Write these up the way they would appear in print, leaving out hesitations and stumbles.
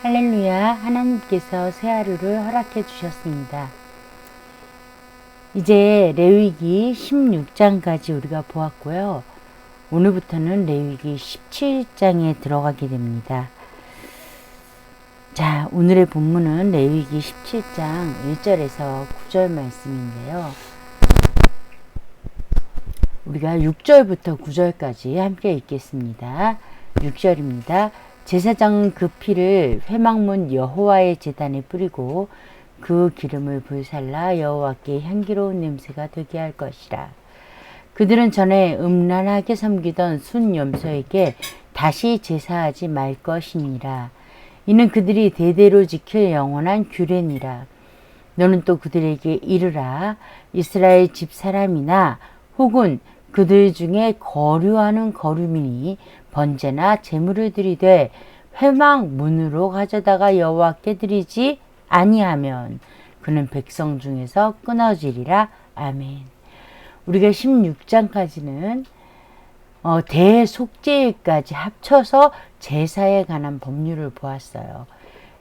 할렐루야, 하나님께서 새 하루를 허락해 주셨습니다. 이제 레위기 16장까지 우리가 보았고요. 오늘부터는 레위기 17장에 들어가게 됩니다. 자, 오늘의 본문은 레위기 17장 1절에서 9절 말씀인데요. 우리가 6절부터 9절까지 함께 읽겠습니다. 6절입니다. 제사장은 그 피를 회막문 여호와의 제단에 뿌리고 그 기름을 불살라 여호와께 향기로운 냄새가 되게 할 것이라. 그들은 전에 음란하게 섬기던 순염소에게 다시 제사하지 말 것이니라. 이는 그들이 대대로 지킬 영원한 규례니라. 너는 또 그들에게 이르라. 이스라엘 집 사람이나 혹은 그들 중에 거류하는 거류민이 번제나 제물을 드리되 회막 문으로 가져다가 여호와께 드리지 아니하면 그는 백성 중에서 끊어지리라. 아멘. 우리가 16장까지는 대속죄일까지 합쳐서 제사에 관한 법률을 보았어요.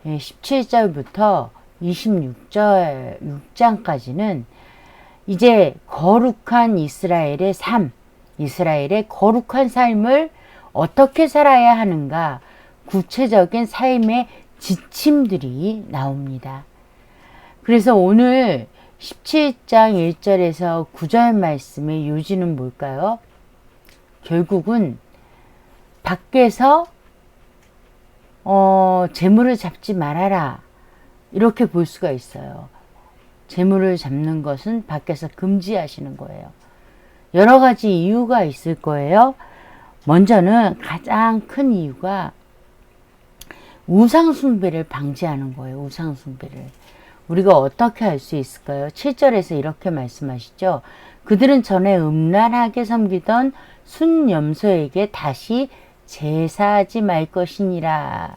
17절부터 26장까지는 이제 거룩한 이스라엘의 삶, 이스라엘의 거룩한 삶을 어떻게 살아야 하는가, 구체적인 삶의 지침들이 나옵니다. 그래서 오늘 17장 1절에서 9절 말씀의 요지는 뭘까요? 결국은 밖에서 재물을 잡지 말아라, 이렇게 볼 수가 있어요. 재물을 잡는 것은 밖에서 금지하시는 거예요. 여러 가지 이유가 있을 거예요. 먼저는 가장 큰 이유가 우상숭배를 방지하는 거예요. 우상숭배를. 우리가 어떻게 할 수 있을까요? 7절에서 이렇게 말씀하시죠. 그들은 전에 음란하게 섬기던 순염소에게 다시 제사하지 말 것이니라.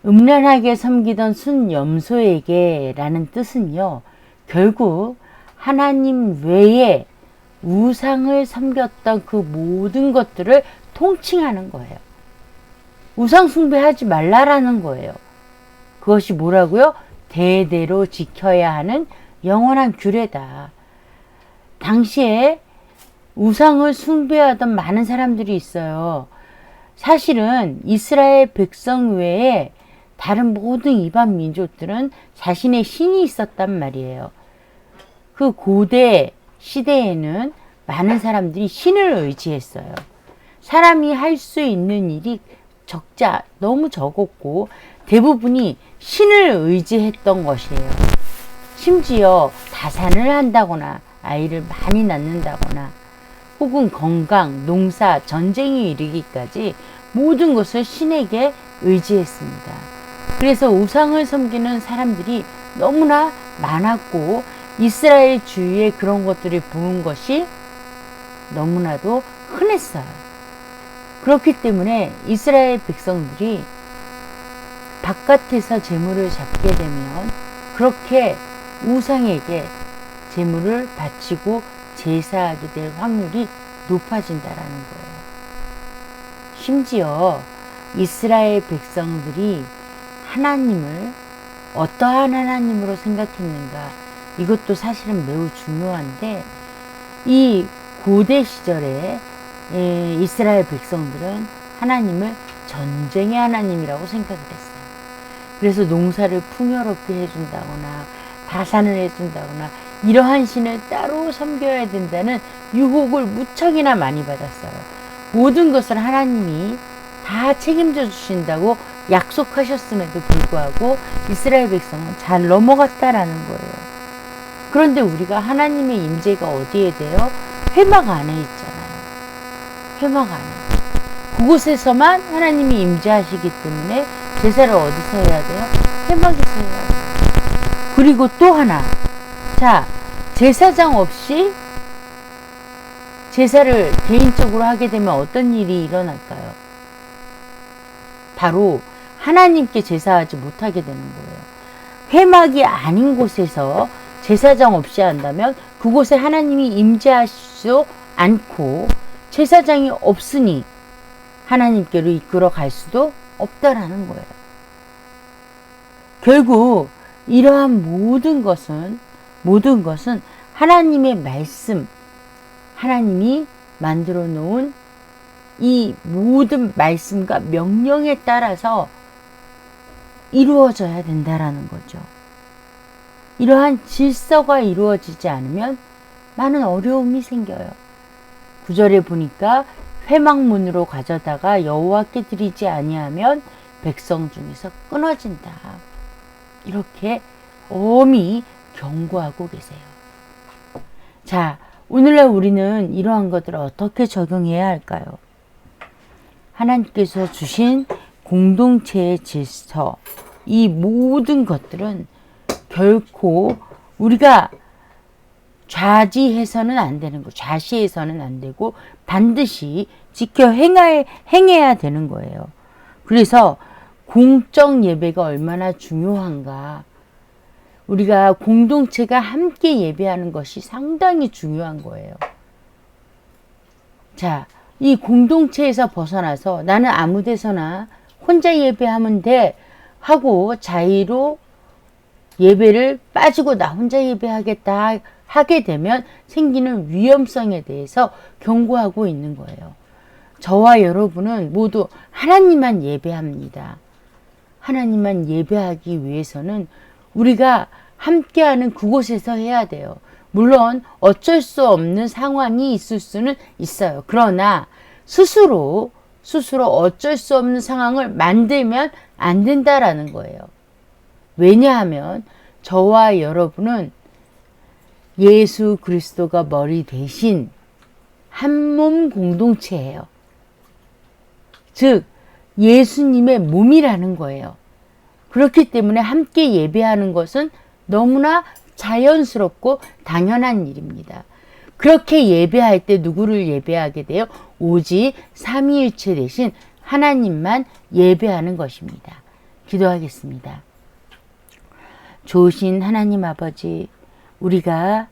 음란하게 섬기던 순염소에게 라는 뜻은요, 결국 하나님 외에 우상을 섬겼던 그 모든 것들을 통칭하는 거예요. 우상 숭배하지 말라라는 거예요. 그것이 뭐라고요? 대대로 지켜야 하는 영원한 규례다. 당시에 우상을 숭배하던 많은 사람들이 있어요. 사실은 이스라엘 백성 외에 다른 모든 이방 민족들은 자신의 신이 있었단 말이에요. 그 고대 시대에는 많은 사람들이 신을 의지했어요. 사람이 할 수 있는 일이 너무 적었고 대부분이 신을 의지했던 것이에요. 심지어 다산을 한다거나 아이를 많이 낳는다거나 혹은 건강, 농사, 전쟁이 이르기까지 모든 것을 신에게 의지했습니다. 그래서 우상을 섬기는 사람들이 너무나 많았고 이스라엘 주위에 그런 것들이 보는 것이 너무나도 흔했어요. 그렇기 때문에 이스라엘 백성들이 바깥에서 재물을 잡게 되면 그렇게 우상에게 재물을 바치고 제사하게 될 확률이 높아진다라는 거예요. 심지어 이스라엘 백성들이 하나님을 어떠한 하나님으로 생각했는가, 이것도 사실은 매우 중요한데, 이 고대 시절에 이스라엘 백성들은 하나님을 전쟁의 하나님이라고 생각을 했어요. 그래서 농사를 풍요롭게 해준다거나 다산을 해준다거나 이러한 신을 따로 섬겨야 된다는 유혹을 무척이나 많이 받았어요. 모든 것을 하나님이 다 책임져 주신다고 약속하셨음에도 불구하고 이스라엘 백성은 잘 넘어갔다라는 거예요. 그런데 우리가 하나님의 임재가 어디에 돼요? 회막 안에 있잖아요. 회막 안에. 그곳에서만 하나님이 임재하시기 때문에 제사를 어디서 해야 돼요? 회막에서 해야 돼요. 그리고 또 하나. 자, 제사장 없이 제사를 개인적으로 하게 되면 어떤 일이 일어날까요? 바로 하나님께 제사하지 못하게 되는 거예요. 회막이 아닌 곳에서 제사장 없이 한다면 그곳에 하나님이 임재하시지 않고 제사장이 없으니 하나님께로 이끌어 갈 수도 없다라는 거예요. 결국 이러한 모든 것은 하나님의 말씀, 하나님이 만들어 놓은 이 모든 말씀과 명령에 따라서 이루어져야 된다라는 거죠. 이러한 질서가 이루어지지 않으면 많은 어려움이 생겨요. 9절에 보니까 회막문으로 가져다가 여호와께 드리지 아니하면 백성 중에서 끊어진다. 이렇게 엄히 경고하고 계세요. 자, 오늘날 우리는 이러한 것들을 어떻게 적용해야 할까요? 하나님께서 주신 공동체의 질서, 이 모든 것들은 결코 우리가 좌지해서는 안 되는 거, 좌시해서는 안 되고 반드시 지켜 행해야 되는 거예요. 그래서 공적 예배가 얼마나 중요한가. 우리가 공동체가 함께 예배하는 것이 상당히 중요한 거예요. 자, 이 공동체에서 벗어나서 나는 아무 데서나 혼자 예배하면 돼 하고 자의로 예배를 빠지고 나 혼자 예배하겠다 하게 되면 생기는 위험성에 대해서 경고하고 있는 거예요. 저와 여러분은 모두 하나님만 예배합니다. 하나님만 예배하기 위해서는 우리가 함께하는 그곳에서 해야 돼요. 물론 어쩔 수 없는 상황이 있을 수는 있어요. 그러나 스스로 어쩔 수 없는 상황을 만들면 안 된다라는 거예요. 왜냐하면 저와 여러분은 예수 그리스도가 머리 대신 한 몸 공동체예요. 즉 예수님의 몸이라는 거예요. 그렇기 때문에 함께 예배하는 것은 너무나 자연스럽고 당연한 일입니다. 그렇게 예배할 때 누구를 예배하게 돼요? 오직 삼위일체 대신 하나님만 예배하는 것입니다. 기도하겠습니다. 좋으신 하나님 아버지, 우리가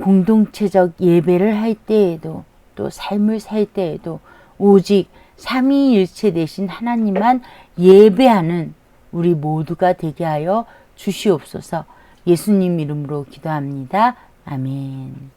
공동체적 예배를 할 때에도 또 삶을 살 때에도 오직 삼위일체 되신 하나님만 예배하는 우리 모두가 되게 하여 주시옵소서. 예수님 이름으로 기도합니다. 아멘.